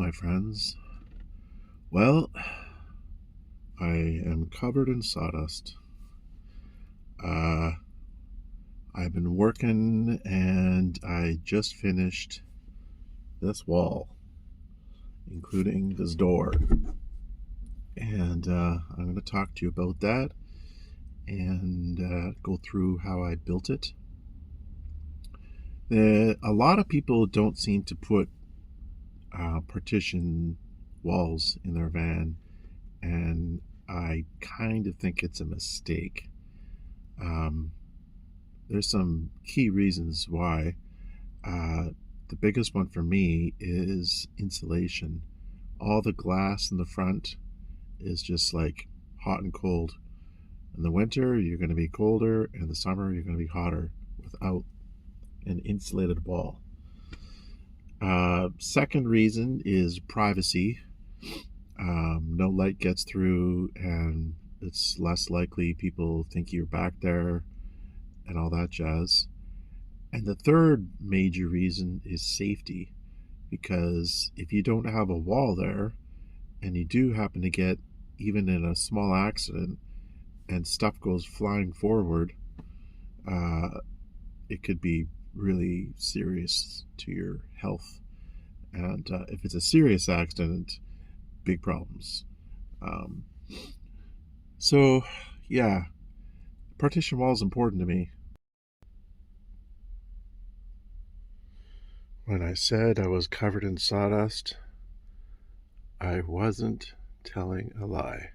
my friends. Well, I am covered in sawdust. Uh, I've been working and I just finished this wall, including this door. And I'm going to talk to you about that and go through how I built it. A lot of people don't seem to put partition walls in their van, and I kind of think it's a mistake. There's some key reasons why. The biggest one for me is insulation. All the glass in the front is just like hot and cold. In the winter, you're going to be colder. In the summer, you're going to be hotter without an insulated wall. Second reason is privacy. No light gets through, and it's less likely people think you're back there and all that jazz. And the third major reason is safety, because if you don't have a wall there and you do happen to get even in a small accident and stuff goes flying forward, it could be really serious to your health. And if it's a serious accident, big problems. So yeah, partition wall is important to me. When I said I was covered in sawdust, I wasn't telling a lie.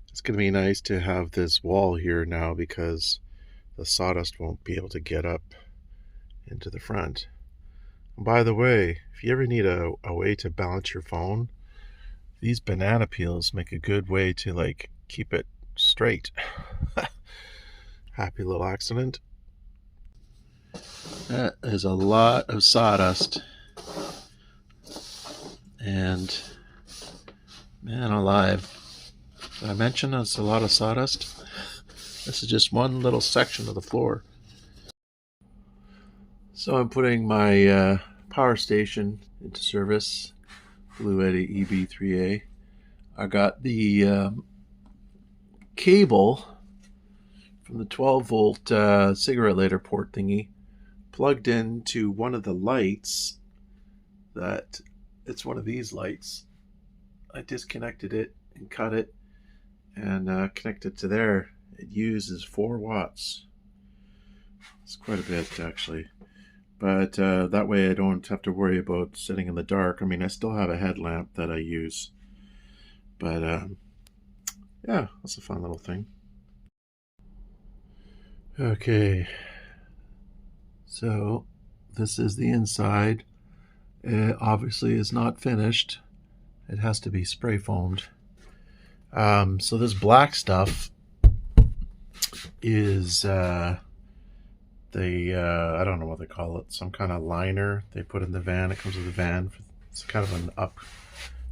It's going to be nice to have this wall here now because the sawdust won't be able to get up into the front. And by the way, if you ever need a way to balance your phone, these banana peels make a good way to keep it straight. Happy little accident. That is a lot of sawdust. And man alive, did I mention that's a lot of sawdust? This is just one little section of the floor. So I'm putting my power station into service, Blue Eddy EB3A. I got the cable from the 12 volt cigarette lighter port thingy plugged into one of the lights. It's one of these lights. I disconnected it and cut it and connected to there. It uses 4 watts. It's quite a bit actually. But that way I don't have to worry about sitting in the dark. I mean, I still have a headlamp that I use. But yeah, that's a fun little thing. Okay, so this is the inside. It obviously is not finished. It has to be spray foamed. So this black stuff is I don't know what they call it, some kind of liner they put in the van. It comes with the van. It's kind of an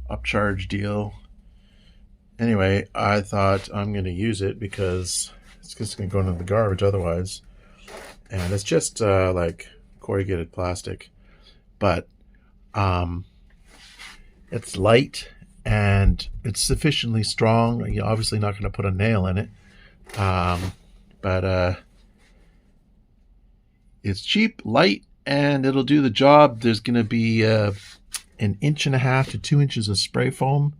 upcharge deal. Anyway, I thought I'm going to use it because it's just going to go into the garbage otherwise. And it's just like corrugated plastic. But it's light and it's sufficiently strong. You're obviously not going to put a nail in it. But it's cheap, light, and it'll do the job. There's going to be 1.5 inches to 2 inches of spray foam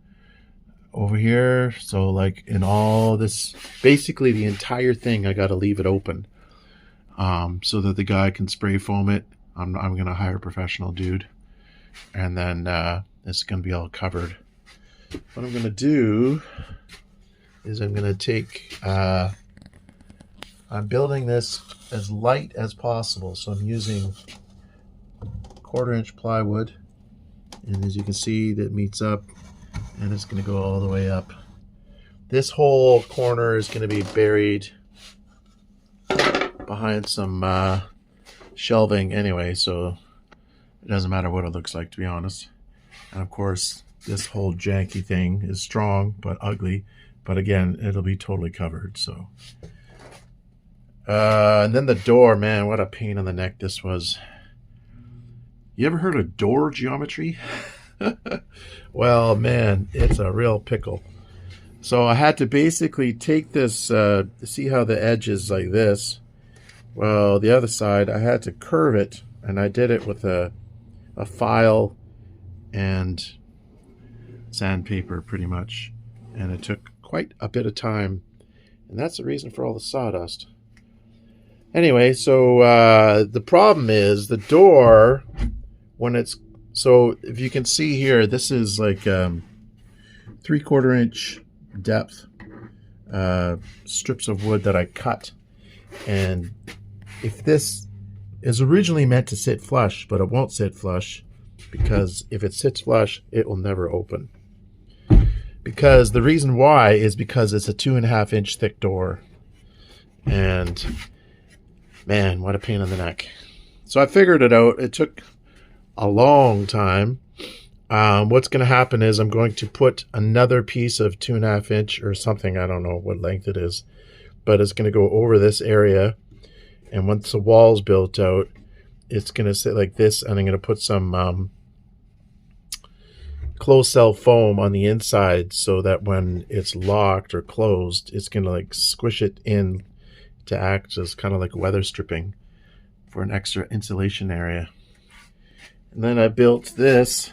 over here. So like in all this, basically the entire thing, I got to leave it open so that the guy can spray foam it. I'm going to hire a professional dude, and then it's going to be all covered. What I'm going to do is I'm going to take, I'm building this as light as possible. So I'm using 1/4 inch plywood, and as you can see, that meets up, and it's going to go all the way up. This whole corner is going to be buried behind some shelving anyway, so it doesn't matter what it looks like, to be honest. And of course, this whole janky thing is strong but ugly, but again, it'll be totally covered. So and then the door, man, what a pain in the neck this was. You ever heard of door geometry? Well, man, it's a real pickle. So I had to basically take this, see how the edge is like this. Well, the other side, I had to curve it, and I did it with a file and sandpaper pretty much. And it took quite a bit of time. And that's the reason for all the sawdust. Anyway, so the problem is the door, when it's, so if you can see here, this is like 3/4 inch depth strips of wood that I cut. And if this is originally meant to sit flush, but it won't sit flush, because if it sits flush, it will never open. Because the reason why is because it's a 2.5 inch thick door. And man, what a pain in the neck. So I figured it out. It took a long time. What's going to happen is I'm going to put another piece of 2.5 inch or something. I don't know what length it is, but it's going to go over this area. And once the wall's built out, it's going to sit like this. And I'm going to put some closed cell foam on the inside so that when it's locked or closed, it's going to like squish it in to act as kind of like weather stripping for an extra insulation area. And then I built this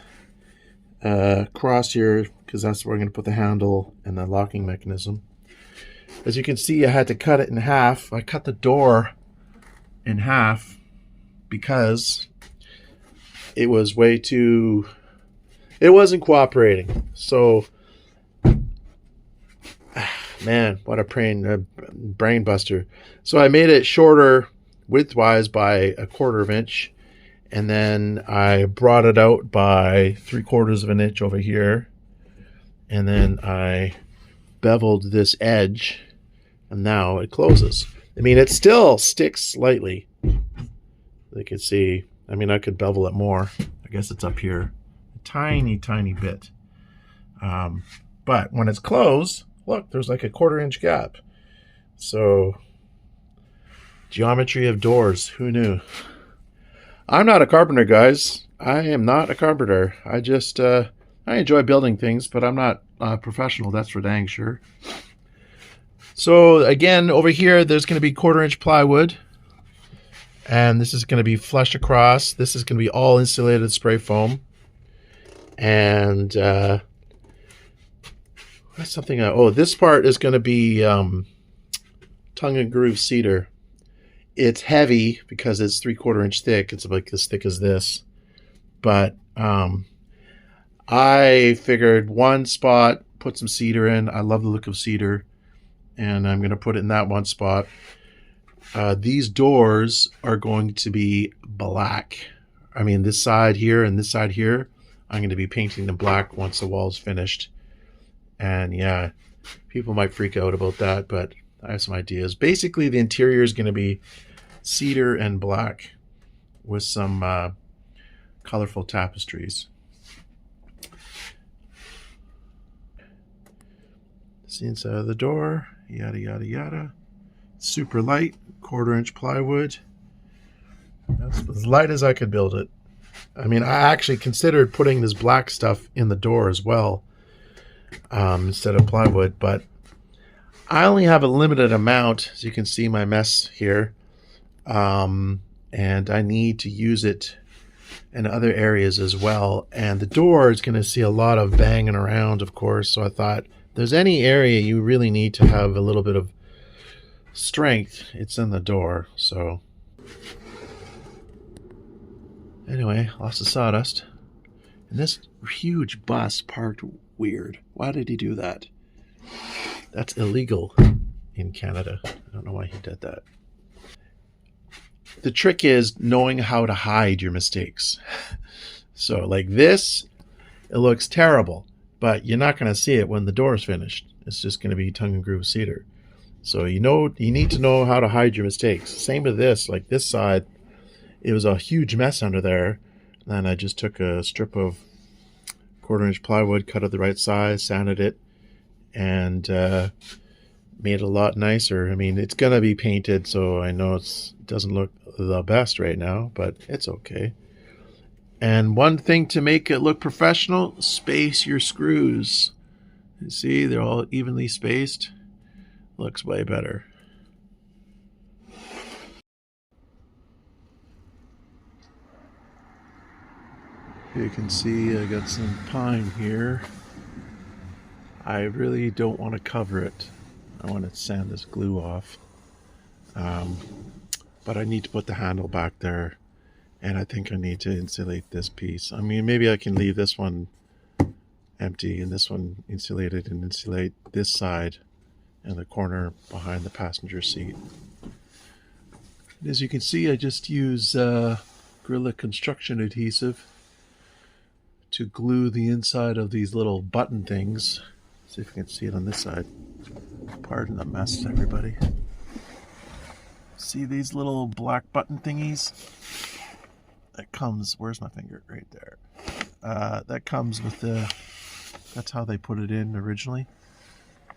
cross here because that's where I'm going to put the handle and the locking mechanism. As you can see, I had to cut it in half. I cut the door in half because it was way too, it wasn't cooperating. So, man, what a brain buster. So I made it shorter widthwise by 1/4 inch. And then I brought it out by 3/4 inch over here. And then I beveled this edge. And now it closes. I mean, it still sticks slightly. You can see, I mean, I could bevel it more. I guess it's up here. A tiny, tiny bit. But when it's closed, look, there's like a 1/4 inch gap. So, geometry of doors, who knew? I'm not a carpenter, guys. I am not a carpenter. I just, I enjoy building things, but I'm not a professional, that's for dang sure. So again, over here, there's going to be 1/4 inch plywood. And this is going to be flush across. This is going to be all insulated spray foam. And that's something, oh, this part is going to be tongue and groove cedar. It's heavy because it's 3/4 inch thick. It's like as thick as this. But I figured one spot, put some cedar in. I love the look of cedar. And I'm going to put it in that one spot. These doors are going to be black. I mean, this side here and this side here, I'm going to be painting them black once the wall's finished. And yeah, people might freak out about that, but I have some ideas. Basically, the interior is going to be cedar and black with some colorful tapestries. It's the inside of the door, yada, yada, yada. Super light, 1/4 inch plywood. That's as light as I could build it. I mean, I actually considered putting this black stuff in the door as well, instead of plywood, but I only have a limited amount, as you can see my mess here, and I need to use it in other areas as well. And the door is going to see a lot of banging around, of course, so I thought, if there's any area you really need to have a little bit of strength, it's in the door. So anyway, lots of sawdust. And this huge bus parked weird. Why did he do that? That's illegal in Canada. I don't know why he did that. The trick is knowing how to hide your mistakes. So like this, it looks terrible, but you're not going to see it when the door is finished. It's just going to be tongue and groove cedar. So you need to know how to hide your mistakes. Same with this, like this side, it was a huge mess under there. Then I just took a strip of 1/4 inch plywood, cut it the right size, sanded it, and made it a lot nicer. I mean, it's gonna be painted, so I know it doesn't look the best right now, but it's okay. And one thing to make it look professional, space your screws. You see, they're all evenly spaced. Looks way better. You can see I got some pine here. I really don't want to cover it. I want to sand this glue off. But I need to put the handle back there, and I think I need to insulate this piece. I mean, maybe I can leave this one empty and this one insulated and insulate this side and the corner behind the passenger seat. As you can see, I just use Gorilla Construction adhesive to glue the inside of these little button things. See if you can see it on this side. Pardon the mess, everybody. See these little black button thingies? That comes, where's my finger? Right there. That comes with the, that's how they put it in originally.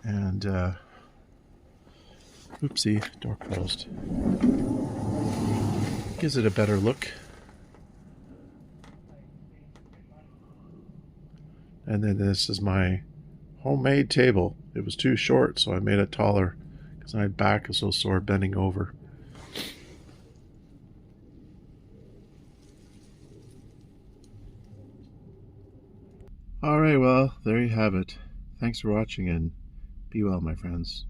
And, oopsie, door closed. Gives it a better look. And then this is my homemade table. It was too short, so I made it taller because my back is so sore bending over. Alright, well, there you have it. Thanks for watching and be well, my friends.